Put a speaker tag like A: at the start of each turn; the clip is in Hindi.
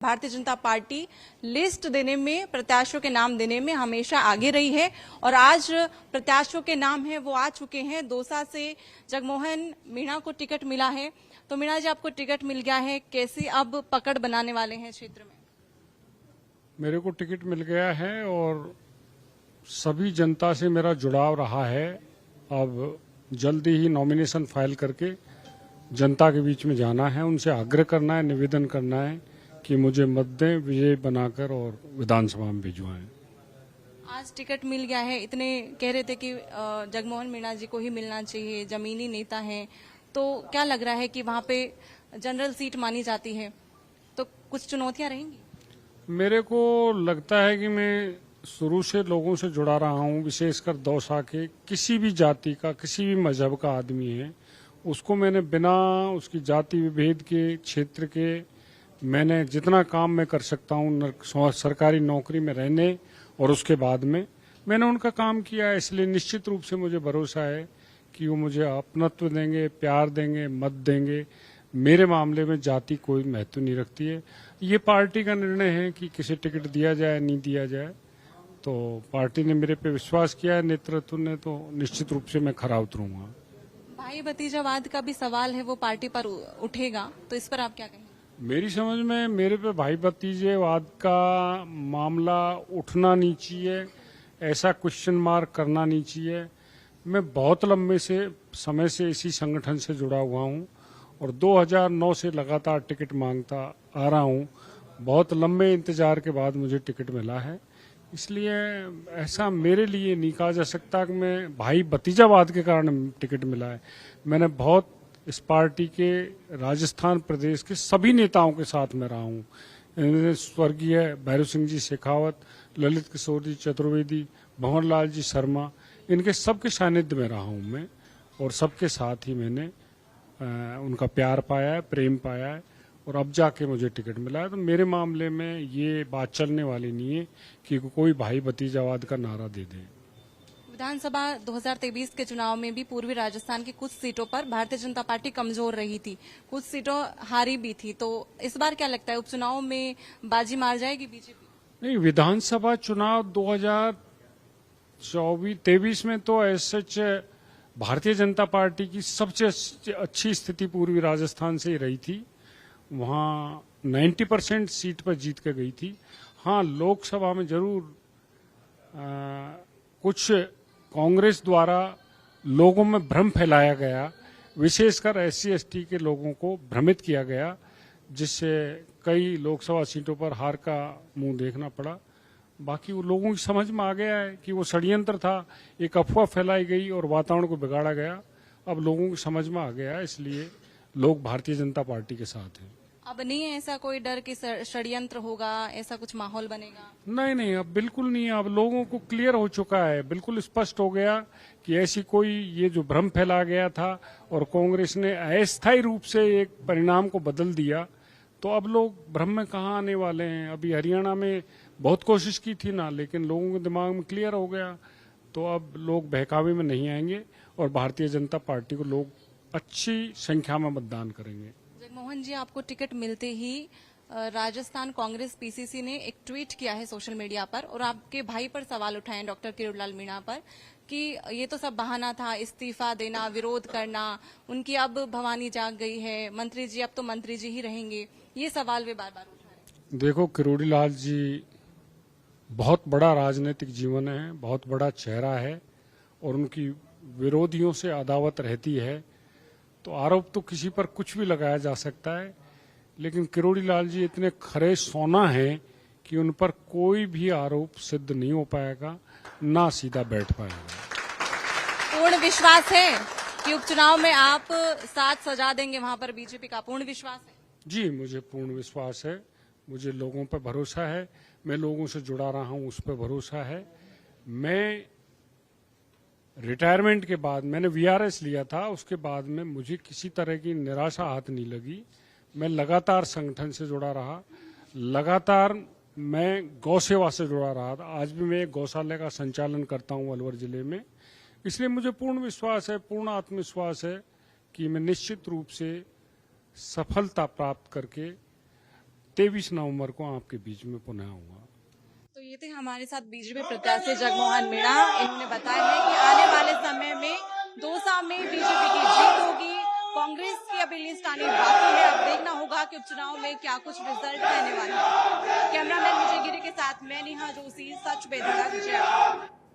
A: भारतीय जनता पार्टी लिस्ट देने में, प्रत्याशियों के नाम देने में हमेशा आगे रही है और आज प्रत्याशियों के नाम है वो आ चुके हैं। दौसा से जगमोहन मीणा को टिकट मिला है। तो मीणा जी, आपको टिकट मिल गया है, कैसी अब पकड़ बनाने वाले हैं क्षेत्र में?
B: मेरे को टिकट मिल गया है और सभी जनता से मेरा जुड़ाव रहा है। अब जल्दी ही नॉमिनेशन फाइल करके जनता के बीच में जाना है, उनसे आग्रह करना है, निवेदन करना है कि मुझे मत दें, विजय बनाकर और विधानसभा में भिजवाएं।
A: आज टिकट मिल गया है, इतने कह रहे थे कि जगमोहन मीणा जी को ही मिलना चाहिए, जमीनी नेता हैं, तो क्या लग रहा है कि वहां पे जनरल सीट मानी जाती है, तो कुछ चुनौतियां रहेंगी?
B: मेरे को लगता है कि मैं शुरू से लोगों से जुड़ा रहा हूं, विशेषकर दौसा के किसी भी जाति का, किसी भी मजहब का आदमी है, उसको मैंने बिना उसकी जाति विभेद के, क्षेत्र के, मैंने जितना काम मैं कर सकता हूं सरकारी नौकरी में रहने और उसके बाद में मैंने उनका काम किया है। इसलिए निश्चित रूप से मुझे भरोसा है कि वो मुझे अपनत्व देंगे, प्यार देंगे, मत देंगे। मेरे मामले में जाति कोई महत्व नहीं रखती है। ये पार्टी का निर्णय है कि किसे टिकट दिया जाए नहीं दिया जाए। तो पार्टी ने मेरे पे विश्वास किया है, नेतृत्व ने, तो निश्चित रूप से मैं खरा उतरूंगा।
A: भाई भतीजावाद का भी सवाल है, वो पार्टी पर उठेगा, तो इस पर आप क्या कहेंगे?
B: मेरी समझ में मेरे पे भाई भतीजेवाद का मामला उठना नहीं चाहिए, ऐसा क्वेश्चन मार्क करना नहीं चाहिए। मैं बहुत लंबे से समय से इसी संगठन से जुड़ा हुआ हूं और 2009 से लगातार टिकट मांगता आ रहा हूं। बहुत लंबे इंतजार के बाद मुझे टिकट मिला है, इसलिए ऐसा मेरे लिए नहीं कहा जा सकता कि मैं भाई भतीजावाद के कारण टिकट मिला है। मैंने बहुत इस पार्टी के राजस्थान प्रदेश के सभी नेताओं के साथ में रहा हूँ। स्वर्गीय भैरव सिंह जी शेखावत, ललित किशोर जी चतुर्वेदी, भंवरलाल जी शर्मा, इनके सबके सानिध्य में रहा हूँ मैं और सबके साथ ही मैंने उनका प्यार पाया है, प्रेम पाया है और अब जाके मुझे टिकट मिला है। तो मेरे मामले में ये बात चलने वाली नहीं है कि कोई भाई भतीजावाद का नारा दे दे।
A: विधानसभा 2023 के चुनाव में भी पूर्वी राजस्थान की कुछ सीटों पर भारतीय जनता पार्टी कमजोर रही थी, कुछ सीटों हारी भी थी, तो इस बार क्या लगता है, उपचुनाव में बाजी मार जाएगी बीजेपी?
B: नहीं, विधानसभा चुनाव 2023 में तो ऐसे भारतीय जनता पार्टी की सबसे अच्छी स्थिति पूर्वी राजस्थान से ही रही थी। वहां 90% सीट पर जीत के गई थी। हाँ, लोकसभा में जरूर कुछ कांग्रेस द्वारा लोगों में भ्रम फैलाया गया, विशेषकर SC/ST के लोगों को भ्रमित किया गया, जिससे कई लोकसभा सीटों पर हार का मुंह देखना पड़ा। बाकी वो लोगों की समझ में आ गया है कि वो षड्यंत्र था, एक अफवाह फैलाई गई और वातावरण को बिगाड़ा गया। अब लोगों की समझ में आ गया है, इसलिए लोग भारतीय जनता पार्टी के साथ हैं।
A: अब नहीं है ऐसा कोई डर कि षड्यंत्र होगा, ऐसा कुछ माहौल बनेगा?
B: नहीं, अब बिल्कुल नहीं है। अब लोगों को क्लियर हो चुका है, बिल्कुल स्पष्ट हो गया कि ऐसी कोई ये जो भ्रम फैला गया था और कांग्रेस ने अस्थायी रूप से एक परिणाम को बदल दिया, तो अब लोग भ्रम में कहाँ आने वाले हैं। अभी हरियाणा में बहुत कोशिश की थी ना, लेकिन लोगों के दिमाग में क्लियर हो गया, तो अब लोग बहकावे में नहीं आएंगे और भारतीय जनता पार्टी को लोग अच्छी संख्या में मतदान करेंगे।
A: जगमोहन जी, आपको टिकट मिलते ही राजस्थान कांग्रेस PCC ने एक ट्वीट किया है सोशल मीडिया पर और आपके भाई पर सवाल उठाए डॉक्टर किरोड़ीलाल मीणा पर कि ये तो सब बहाना था, इस्तीफा देना, विरोध करना, उनकी अब भवानी जाग गई है, मंत्री जी अब तो मंत्री जी ही रहेंगे, ये सवाल वे बार बार उठा रहे।
B: देखो, किरोड़ीलाल जी बहुत बड़ा राजनीतिक जीवन है, बहुत बड़ा चेहरा है और उनकी विरोधियों से अदावत रहती है, तो आरोप तो किसी पर कुछ भी लगाया जा सकता है, लेकिन किरोड़ीलाल जी इतने खरे सोना हैं कि उन पर कोई भी आरोप सिद्ध नहीं हो पाएगा, ना सीधा बैठ पाएगा।
A: पूर्ण विश्वास है कि उपचुनाव में आप साथ सजा देंगे वहां पर बीजेपी का? पूर्ण विश्वास है?
B: जी, मुझे पूर्ण विश्वास है, मुझे लोगों पर भरोसा है, मैं लोगों से जुड़ा रहा हूं, उस पर भरोसा है। मैं रिटायरमेंट के बाद मैंने VRS लिया था, उसके बाद में मुझे किसी तरह की निराशा हाथ नहीं लगी। मैं लगातार संगठन से जुड़ा रहा, लगातार मैं गौ सेवा से जुड़ा रहा था। आज भी मैं एक गौशाला का संचालन करता हूं अलवर जिले में, इसलिए मुझे पूर्ण विश्वास है, पूर्ण आत्मविश्वास है कि मैं निश्चित रूप से सफलता प्राप्त करके 23 नवंबर को आपके बीच में पुनः आऊंगा।
A: तो ये थे हमारे साथ बीजेपी प्रत्याशी जगमोहन मीणा। इन्होंने बताया है कि आने वाले समय में दौसा में बीजेपी की जीत होगी। कांग्रेस की अभी लिस्ट आनी बाकी है, अब देखना होगा कि उपचुनाव में क्या कुछ रिजल्ट रहने वाला है। कैमरामैन विजय गिरी के साथ मैं नेहा जोशी, सच बेधड़क जयपुर।